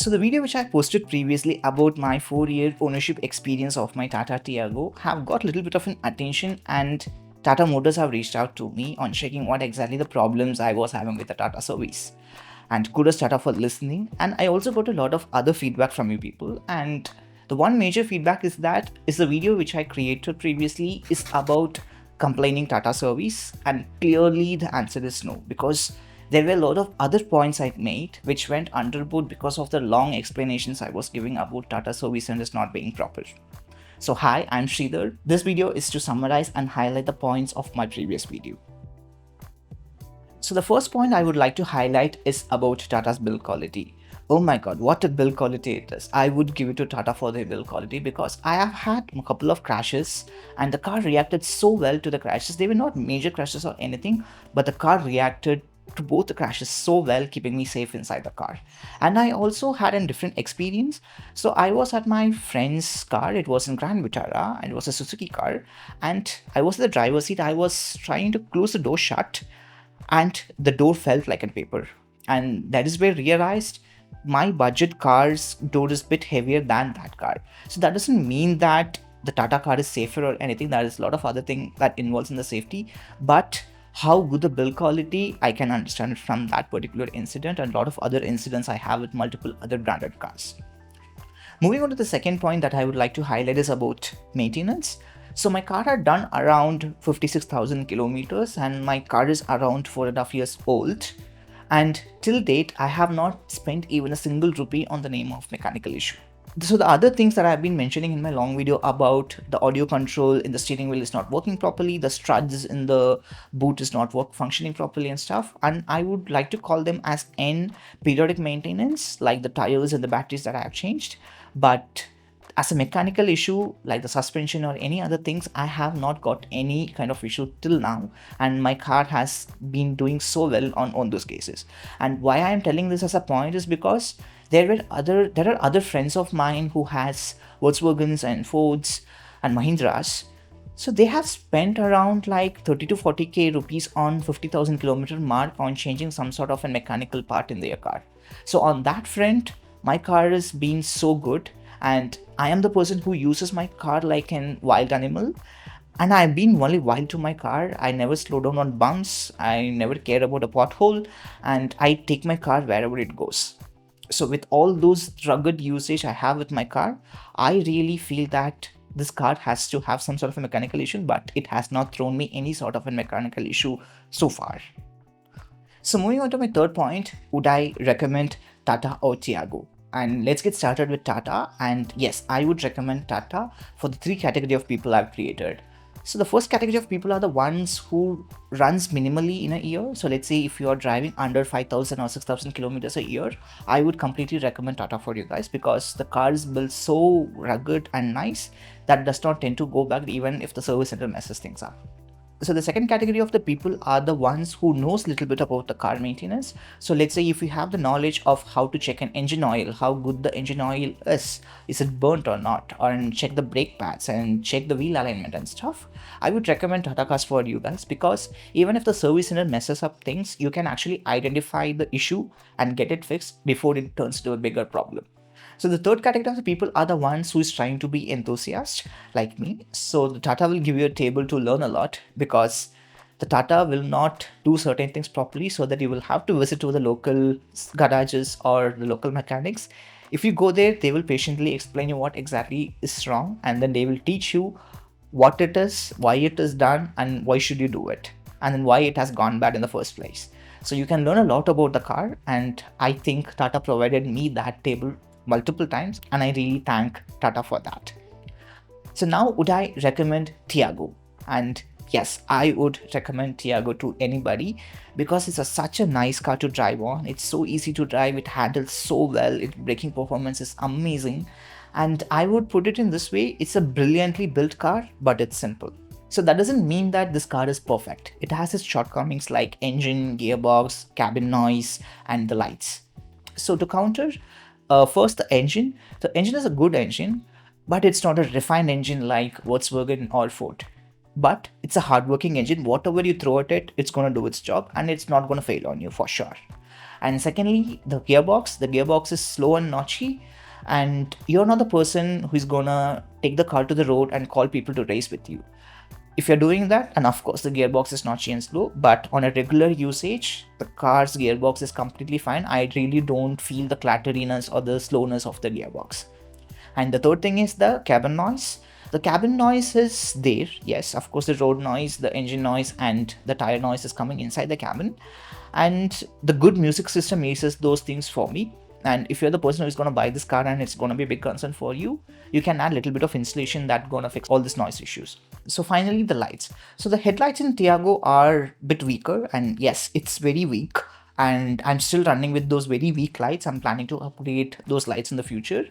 So the video which I posted previously about my 4-year ownership experience of my Tata Tiago have got a little bit of an attention, and Tata Motors have reached out to me on checking what exactly the problems I was having with the Tata service. And kudos Tata for listening. And I also got a lot of other feedback from you people. And the one major feedback is that the video which I created previously is about complaining Tata service, and clearly the answer is no, because there were a lot of other points I made which went underboard because of the long explanations I was giving about Tata service centers not being proper. So hi, I'm Sridhar. This video is to summarize and highlight the points of my previous video. So the first point I would like to highlight is about Tata's build quality. Oh my god, what a build quality it is. I would give it to Tata for their build quality, because I have had a couple of crashes and the car reacted so well to the crashes. They were not major crashes or anything, but the car reacted to both the crashes so well, keeping me safe inside the car. And I also had a different experience. So I was at my friend's car. It was in Grand Vitara and it was a Suzuki car, and I was in the driver's seat. I was trying to close the door shut and the door felt like a paper, and that is where I realized my budget car's door is a bit heavier than that car. So that doesn't mean that the Tata car is safer or anything. There is a lot of other things that involves in the safety, but how good the build quality, I can understand it from that particular incident and a lot of other incidents I have with multiple other branded cars. Moving on to the second point that I would like to highlight is about maintenance. So my car had done around 56,000 kilometers and my car is around 4.5 years old. And till date, I have not spent even a single rupee on the name of mechanical issue. So the other things that I've been mentioning in my long video about the audio control in the steering wheel is not working properly, the struts in the boot is not functioning properly and stuff. And I would like to call them as N periodic maintenance, like the tires and the batteries that I have changed. But as a mechanical issue like the suspension or any other things, I have not got any kind of issue till now, and my car has been doing so well on those cases. And why I am telling this as a point is because there are other friends of mine who has Volkswagens and Fords and Mahindras. So they have spent around like 30 to 40k rupees on 50,000 kilometer mark on changing some sort of a mechanical part in their car. So on that front, my car has been so good, and I am the person who uses my car like an wild animal, and I've been only wild to my car. I never slow down on bumps, I never care about a pothole, and I take my car wherever it goes. So with all those rugged usage I have with my car, I really feel that this car has to have some sort of a mechanical issue, but it has not thrown me any sort of a mechanical issue so far. So moving on to my third point, would I recommend Tata or Tiago? And let's get started with Tata. And yes, I would recommend Tata for the three category of people I've created. So the first category of people are the ones who runs minimally in a year. So let's say if you are driving under 5,000 or 6,000 kilometers a year, I would completely recommend Tata for you guys, because the car is built so rugged and nice that does not tend to go back even if the service center messes things up. So the second category of the people are the ones who knows a little bit about the car maintenance. So let's say if you have the knowledge of how to check an engine oil, how good the engine oil is it burnt or not, or check the brake pads and check the wheel alignment and stuff, I would recommend Tata cars for you guys, because even if the service center messes up things, you can actually identify the issue and get it fixed before it turns to a bigger problem. So the third category of the people are the ones who is trying to be enthusiast like me. So the Tata will give you a table to learn a lot, because the Tata will not do certain things properly, so that you will have to visit to the local garages or the local mechanics. If you go there, they will patiently explain you what exactly is wrong, and then they will teach you what it is, why it is done, and why should you do it, and then why it has gone bad in the first place. So you can learn a lot about the car, and I think Tata provided me that table multiple times, and I really thank Tata for that. So now, would I recommend Tiago? And yes, I would recommend Tiago to anybody, because it's such a nice car to drive on. It's so easy to drive, it handles so well, its braking performance is amazing, and I would put it in this way: it's a brilliantly built car, but it's simple. So that doesn't mean that this car is perfect. It has its shortcomings like engine, gearbox, cabin noise, and the lights. So to counter, first, the engine. The engine is a good engine, but it's not a refined engine like Volkswagen or Ford. But it's a hardworking engine. Whatever you throw at it, it's going to do its job, and it's not going to fail on you for sure. And secondly, the gearbox is slow and notchy, and you're not the person who's gonna take the car to the road and call people to race with you. If you're doing that, and of course the gearbox is notchy and slow, but on a regular usage, the car's gearbox is completely fine. I really don't feel the clatteriness or the slowness of the gearbox. And the third thing is the cabin noise. The cabin noise is there, yes, of course, the road noise, the engine noise, and the tire noise is coming inside the cabin. And the good music system aces those things for me. And if you're the person who's going to buy this car and it's going to be a big concern for you, you can add a little bit of insulation that going to fix all these noise issues. So finally, the lights. So the headlights in Tiago are a bit weaker, and yes, it's very weak, and I'm still running with those very weak lights. I'm planning to upgrade those lights in the future,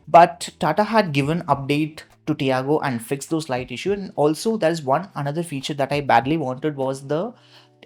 but Tata had given update to Tiago and fixed those light issue. And also there's one another feature that I badly wanted was the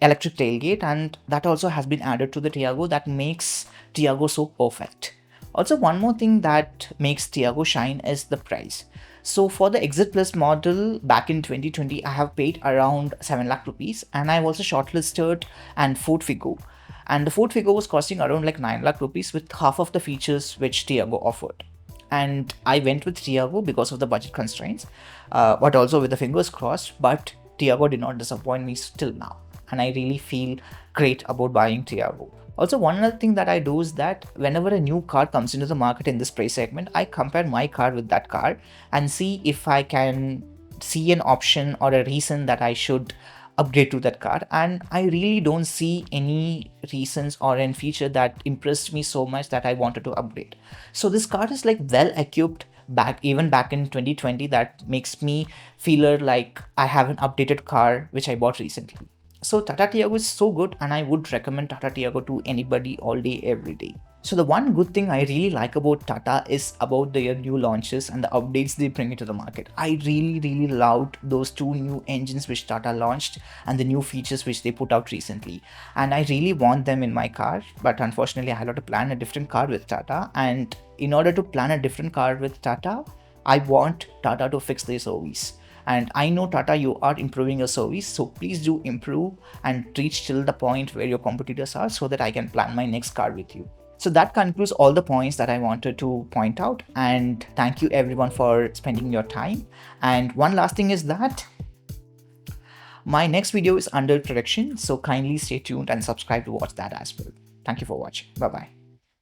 electric tailgate, and that also has been added to the Tiago that makes Tiago so perfect. Also, one more thing that makes Tiago shine is the price. So for the Exit Plus model back in 2020, I have paid around 7 lakh rupees, and I've also shortlisted and Ford Figo. And the Ford Figo was costing around like 9 lakh rupees with half of the features which Tiago offered. And I went with Tiago because of the budget constraints, but also with the fingers crossed. But Tiago did not disappoint me till now, and I really feel great about buying Tiago. Also, one other thing that I do is that whenever a new car comes into the market in this price segment, I compare my car with that car and see if I can see an option or a reason that I should upgrade to that car. And I really don't see any reasons or any feature that impressed me so much that I wanted to upgrade. So this car is like well equipped back in 2020, that makes me feel like I have an updated car which I bought recently. So Tata Tiago is so good, and I would recommend Tata Tiago to anybody all day, every day. So the one good thing I really like about Tata is about their new launches and the updates they bring into the market. I really loved those two new engines which Tata launched and the new features which they put out recently. And I really want them in my car, but unfortunately I had to plan a different car with Tata. And in order to plan a different car with Tata, I want Tata to fix their service. And I know Tata, you are improving your service, so please do improve and reach till the point where your competitors are, so that I can plan my next car with you. So that concludes all the points that I wanted to point out, and thank you everyone for spending your time. And one last thing is that my next video is under production, so kindly stay tuned and subscribe to watch that as well. Thank you for watching. Bye bye.